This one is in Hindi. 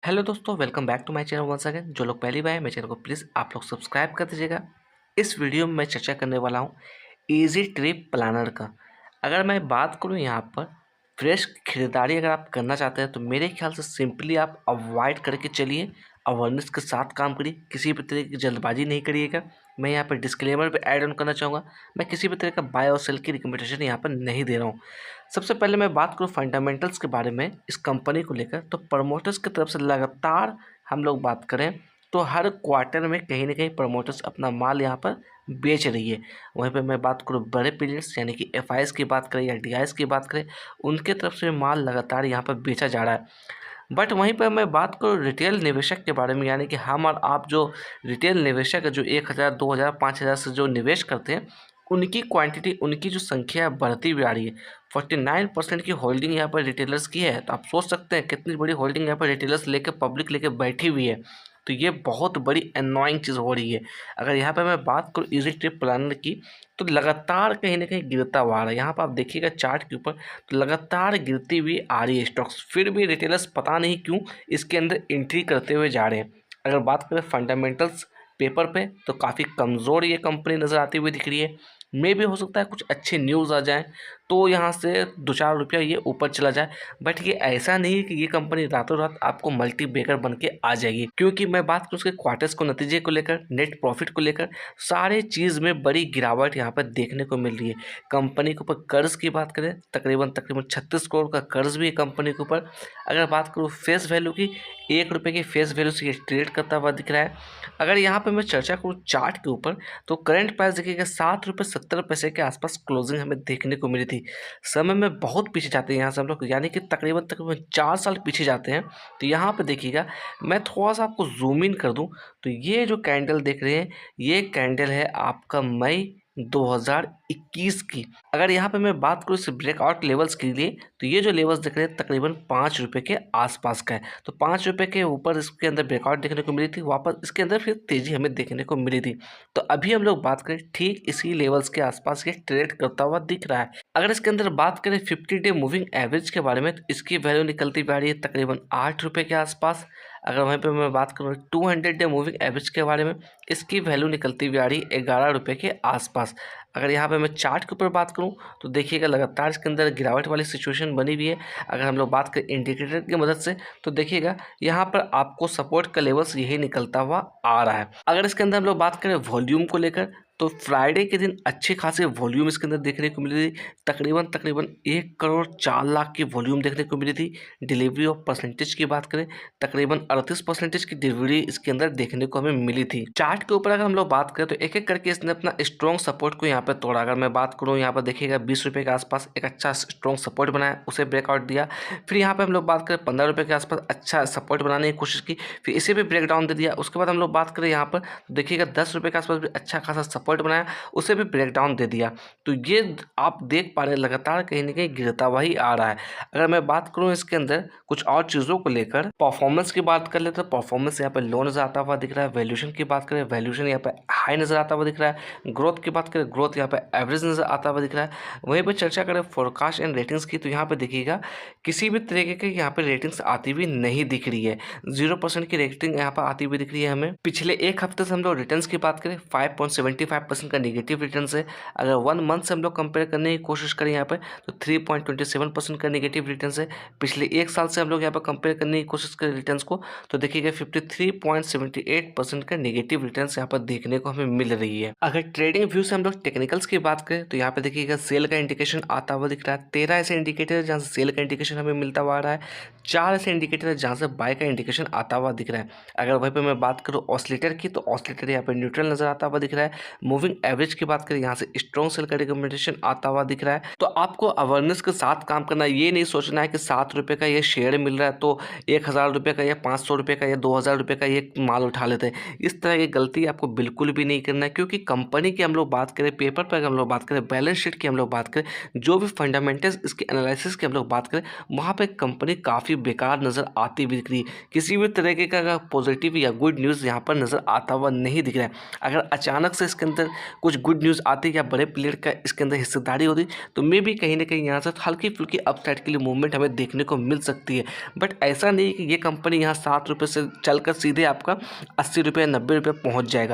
हेलो दोस्तों, welcome back to my channel once again. जो लोग पहली बार हैं मेरे चैनल को प्लीज़ आप लोग सब्सक्राइब कर दीजिएगा। इस वीडियो में मैं चर्चा करने वाला हूँ इजी ट्रिप प्लानर का। अगर मैं बात करूँ यहाँ पर फ्रेश खरीदारी अगर आप करना चाहते हैं तो मेरे ख्याल से सिंपली आप अवॉइड करके चलिए, अवेयरनेस के साथ काम करिए, किसी भी तरह की जल्दबाजी नहीं करिएगा। मैं यहाँ पर डिस्क्लेमर भी ऐड ऑन करना चाहूँगा, मैं किसी भी तरह का बाय और सेल की रिकमेंडेशन यहाँ पर नहीं दे रहा हूँ। सबसे पहले मैं बात करूँ फंडामेंटल्स के बारे में इस कंपनी को लेकर, तो प्रमोटर्स की तरफ से लगातार हम लोग बात करें तो हर क्वार्टर में कहीं ना कहीं प्रमोटर्स अपना माल यहाँ पर बेच रही है। वहीं पे मैं बात करूँ बड़े प्लेयर्स यानी कि एफ की बात करें या डी की बात करें, उनके तरफ से माल लगातार यहाँ पर बेचा जा रहा है। बट वहीं पर मैं बात करूँ रिटेल निवेशक के बारे में, यानी कि हम और आप जो रिटेल निवेशक है, जो 1,000 2,000 5,000 से जो निवेश करते हैं, उनकी क्वांटिटी, उनकी जो संख्या बढ़ती हुई आ रही है। 49% की होल्डिंग यहाँ पर रिटेलर्स की है। तो आप सोच सकते हैं कितनी बड़ी होल्डिंग यहाँ पर रिटेलर्स लेकर, पब्लिक लेकर बैठी हुई है। तो ये बहुत बड़ी एनोइंग चीज़ हो रही है। अगर यहाँ पर मैं बात करूँ इजी ट्रिप प्लानर की, तो लगातार कहीं ना कहीं गिरता हुआ आ रहा है। यहाँ पर आप देखिएगा चार्ट के ऊपर, तो लगातार गिरती हुई आ रही है स्टॉक्स, फिर भी रिटेलर्स पता नहीं क्यों इसके अंदर एंट्री करते हुए जा रहे हैं। अगर बात करें फंडामेंटल्स पेपर पे, तो काफ़ी कमज़ोर ये कंपनी नज़र आती हुई दिख रही है। मे भी हो सकता है कुछ अच्छे न्यूज़ आ जाएं तो यहाँ से 2-4 रुपया ये ऊपर चला जाए। बट ये ऐसा नहीं है कि ये कंपनी रातों रात आपको मल्टी बेगर बन के आ जाएगी, क्योंकि मैं बात करूँ उसके क्वार्टर्स को, नतीजे को लेकर, नेट प्रॉफिट को लेकर, सारे चीज़ में बड़ी गिरावट यहाँ पर देखने को मिल रही है। कंपनी के ऊपर कर्ज की बात करें, तकरीबन 36 करोड़ का कर्ज भी है कंपनी के ऊपर। अगर बात करूँ फेस वैल्यू की, 1 रुपये की फेस वैल्यू से ये ट्रेड करता हुआ दिख रहा है। अगर यहाँ पे मैं चर्चा करूँ चार्ट के ऊपर, तो करंट प्राइस देखिएगा 7 रुपये 70 पैसे के आसपास क्लोजिंग हमें देखने को मिली थी। समय में बहुत पीछे जाते हैं यहाँ से हम लोग, यानी कि तकरीबन तकरीबन 4 साल पीछे जाते हैं। तो यहाँ पे देखिएगा, मैं थोड़ा सा आपको जूम इन कर दूँ, तो ये जो कैंडल देख रहे हैं, ये कैंडल है आपका मई 2021 की। अगर यहाँ पे मैं बात करूँ इस ब्रेकआउट लेवल्स के लिए, तो ये जो लेवल्स दिख रहे हैं तकरीबन 5 रुपये के आसपास का है। तो 5 रुपये के ऊपर इसके अंदर ब्रेकआउट देखने को मिली थी, वापस इसके अंदर फिर तेज़ी हमें देखने को मिली थी। तो अभी हम लोग बात करें ठीक इसी लेवल्स के आसपास ये ट्रेड करता हुआ दिख रहा है। अगर इसके अंदर बात करें 50 डे मूविंग एवरेज के बारे में, तो इसकी वैल्यू निकलती हुई आ रही है तकरीबन 8 रुपये के आसपास। अगर वहीं पे मैं बात करूँ 200 डे मूविंग एवरेज के बारे में, इसकी वैल्यू निकलती हुई आ रही है 11 रुपये के आसपास। अगर यहाँ पे मैं चार्ट के ऊपर बात करूँ, तो देखिएगा लगातार इसके अंदर गिरावट वाली सिचुएशन बनी हुई है। अगर हम लोग बात करें इंडिकेटर की मदद से, तो देखिएगा यहाँ पर आपको सपोर्ट का लेवल्स यही निकलता हुआ आ रहा है। अगर इसके अंदर हम लोग बात करें वॉल्यूम को लेकर, तो फ्राइडे के दिन अच्छे खासे वॉल्यूम इसके अंदर देखने को मिली थी। तकरीबन तकरीबन 1 करोड़ 4 लाख की वॉल्यूम देखने को मिली थी। डिलीवरी ऑफ परसेंटेज की बात करें, तकरीबन 38% की डिलीवरी इसके अंदर देखने को हमें मिली थी। चार्ट के ऊपर अगर हम लोग बात करें, तो एक एक करके इसने अपना स्ट्रॉन्ग सपोर्ट को यहाँ पर तोड़ा। अगर मैं बात करूँ, यहाँ पर देखिएगा 20 रुपये के आसपास एक अच्छा स्ट्रॉन्ग सपोर्ट बनाया, उसे ब्रेकआउट दिया। फिर यहाँ पर हम लोग बात करें 15 रुपये के आसपास अच्छा सपोर्ट बनाने की कोशिश की, फिर इसे भी ब्रेक डाउन दे दिया। उसके बाद हम लोग बात करें यहाँ पर, तो देखिएगा 10 रुपये के आसपास भी अच्छा खासा सपोर्ट बनाया, उसे भी ब्रेक डाउन दे दिया। तो ये आप देख पा रहे हैं लगातार कहीं ना कहीं गिरता हुआ ही आ रहा है। अगर मैं बात करूँ इसके अंदर कुछ और चीज़ों को लेकर, परफॉर्मेंस की बात कर ले तो परफॉर्मेंस यहाँ पर लो नज़र आता हुआ दिख रहा है। वैल्यूएशन की बात करें, वैल्यूएशन यहाँ पर हाई नज़र आता हुआ दिख रहा है। ग्रोथ की बात करें, ग्रोथ यहाँ पर एवरेज नज़र आता हुआ दिख रहा है। वहीं पर चर्चा करें फोरकास्ट एंड रेटिंग्स की, तो यहाँ पर देखिएगा किसी भी तरीके की यहाँ पर रेटिंग्स आती हुई नहीं दिख रही है। 0% की रेटिंग यहाँ पर आती हुई दिख रही है हमें। पिछले एक हफ्ते से हम लोग रिटर्न्स की बात करें, 5.75% का नेगेटिव रिटर्न है। अगर 1 मंथ से हम लोग कंपेयर करने की कोशिश करें यहाँ पर, तो 3.27% का नेगेटिव रिटर्न है। पिछले एक साल से हम लोग यहाँ पर कंपेयर करने की कोशिश करें रिटर्न्स को, तो देखिएगा 53.78% का नेगेटिव रिटर्न्स यहाँ पर देखने को हमें मिल रही है। अगर ट्रेडिंग व्यू से हम लोग टेक्निकल्स की बात करें, तो यहाँ पे देखिएगा सेल का इंडिकेशन आता हुआ दिख रहा है। 13 ऐसे इंडिकेटर है जहाँ से सेल का इंडिकेशन हमें मिलता हुआ आ रहा है। 4 ऐसे इंडिकेटर है जहाँ से बाय का इंडिकेशन आता हुआ दिख रहा है। अगर वहीं पर मैं बात करूँ ऑसिलेटर की, तो ऑसिलेटर यहाँ पर न्यूट्रल नजर आता हुआ दिख रहा है। मूविंग एवरेज की बात करें, यहाँ से स्ट्रॉन्ग सेल का रिकमेंडेशन आता हुआ दिख रहा है। तो आपको अवेयरनेस के साथ काम करना है, ये नहीं सोचना है कि 7 रुपये का ये शेयर मिल रहा है तो 1,000 रुपये का या 500 रुपये का या 2,000 रुपये का ये माल उठा लेते हैं। इस तरह की गलती आपको बिल्कुल भी नहीं करना है, क्योंकि कंपनी की हम लोग बात करें, पेपर पर अगर हम लोग बात करें, बैलेंस शीट की हम लोग बात करें, जो भी फंडामेंटल्स इसके एनालिसिस की हम लोग बात करें, वहाँ पे कंपनी काफ़ी बेकार नज़र आती हुई दिख रही है। किसी भी तरीके का अगर पॉजिटिव या गुड न्यूज़ यहाँ पर नज़र आता हुआ नहीं दिख रहा है। अगर अचानक से इसके अंदर कुछ गुड न्यूज़ आती या बड़े प्लेयर का इसके अंदर हिस्सेदारी होती, तो मे भी कहीं ना कहीं यहाँ से हल्की फुल्की अपसाइड के लिए मूवमेंट हमें देखने को मिल सकती है। बट ऐसा नहीं कि ये कंपनी यहाँ 7 रुपये से चलकर सीधे आपका 80 रुपये 90 रुपये पहुँच जाएगा।